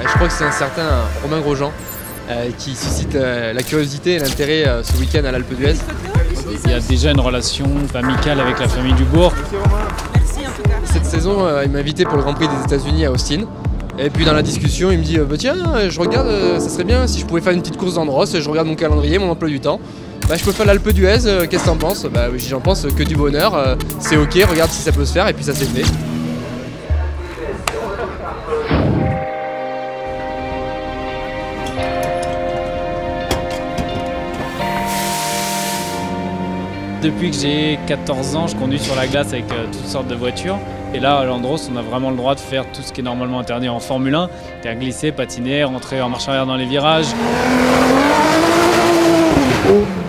Je crois que c'est un certain Romain Grosjean qui suscite la curiosité et l'intérêt ce week-end à l'Alpe d'Huez. Il y a déjà une relation amicale avec la famille Dubourg. Merci en tout cas. Cette saison, il m'a invité pour le Grand Prix des États-Unis à Austin. Et puis dans la discussion, il me dit bah tiens, je regarde, ça serait bien si je pouvais faire une petite course d'endross. Je regarde mon calendrier, mon emploi du temps. Je peux faire l'Alpe d'Huez, qu'est-ce que t'en penses? J'en pense que du bonheur, c'est ok, regarde si ça peut se faire, et puis ça s'est fait. Depuis que j'ai 14 ans, je conduis sur la glace avec toutes sortes de voitures. Et là, à l'Andros, on a vraiment le droit de faire tout ce qui est normalement interdit en Formule 1. C'est-à-dire glisser, patiner, rentrer en marche arrière dans les virages.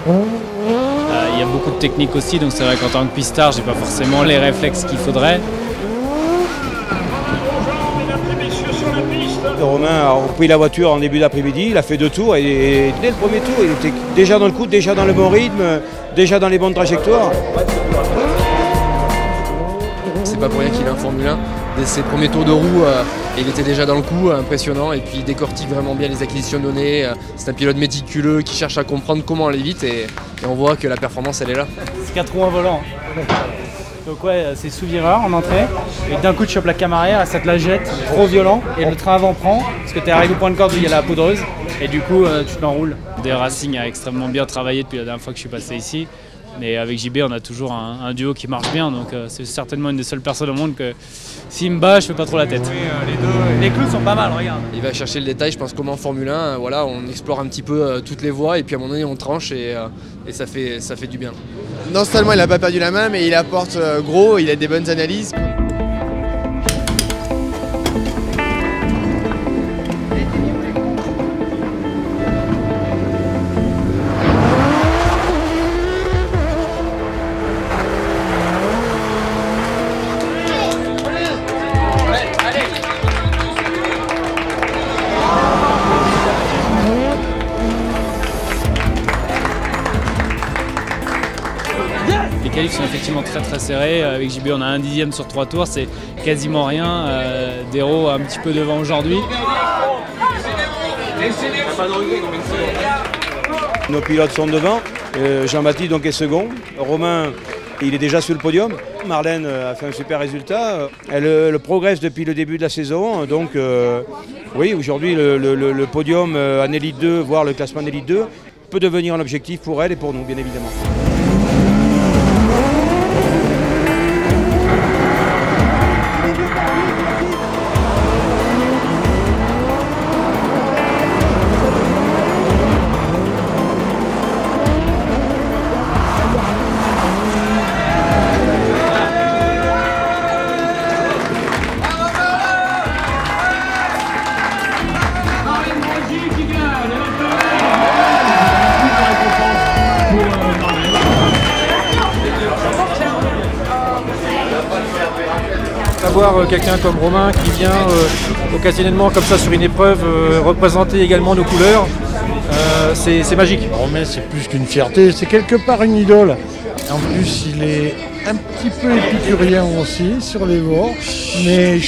Il y a beaucoup de techniques aussi, donc c'est vrai qu'en tant que pistard, j'ai pas forcément les réflexes qu'il faudrait. Romain a repris la voiture en début d'après-midi, il a fait 2 tours et dès le premier tour, il était déjà dans le coup, déjà dans le bon rythme, déjà dans les bonnes trajectoires. C'est pas pour rien qu'il est en Formule 1. Dès ses premiers tours de roue, il était déjà dans le coup, impressionnant, et puis il décortique vraiment bien les acquisitions de données. C'est un pilote méticuleux qui cherche à comprendre comment aller vite, et on voit que la performance elle est là. C'est 4 roues à volant. Donc ouais, c'est sous-vireur en entrée, et d'un coup tu chopes la cam arrière, ça te la jette, trop violent, et le train avant prend, parce que tu arrivé au point de corde où il y a la poudreuse, et du coup tu t'enroules. Des Racing a extrêmement bien travaillé depuis la dernière fois que je suis passé ici. Mais avec JB, on a toujours un duo qui marche bien, donc c'est certainement une des seules personnes au monde que s'il me bat, je fais pas trop la tête. Oui, les clous sont pas mal, regarde. Il va chercher le détail, je pense, comme en Formule 1, voilà, on explore un petit peu toutes les voies, et puis à un moment donné on tranche, et ça fait du bien. Non seulement il n'a pas perdu la main, mais il apporte gros, il a des bonnes analyses. Les qualifs sont effectivement très serrés. Avec JB, on a 1 dixième sur 3 tours, c'est quasiment rien. Dero un petit peu devant aujourd'hui. Nos pilotes sont devant, Jean-Baptiste donc est second, Romain il est déjà sur le podium, Marlène a fait un super résultat, elle progresse depuis le début de la saison, donc oui aujourd'hui le podium en Élite 2, voire le classement en Élite 2, peut devenir un objectif pour elle et pour nous bien évidemment. Avoir quelqu'un comme Romain qui vient occasionnellement comme ça sur une épreuve représenter également nos couleurs, c'est magique. Romain c'est plus qu'une fierté, c'est quelque part une idole. En plus il est un petit peu épicurien aussi sur les bords, mais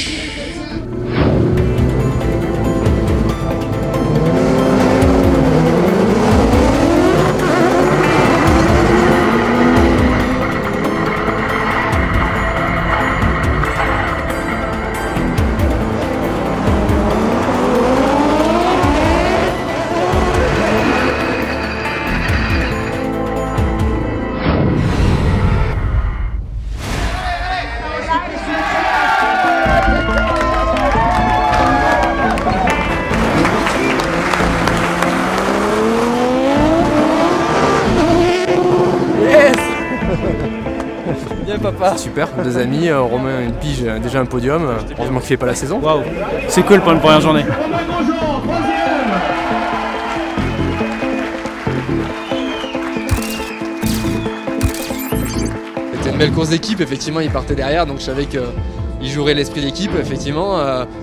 Bien papa. Super, 2 amis, Romain une pige, déjà un podium, heureusement qu'il fait pas la saison. Waouh, c'est cool pour une première journée. C'était une belle course d'équipe, effectivement il partait derrière, donc je savais qu'il jouerait l'esprit d'équipe, effectivement.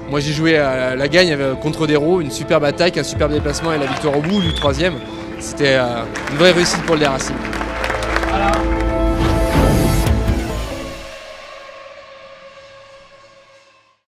Moi j'ai joué à la gagne contre Dero, une superbe attaque, un superbe déplacement et la victoire au bout, lui 3e. C'était une vraie réussite pour le Racing. Voilà.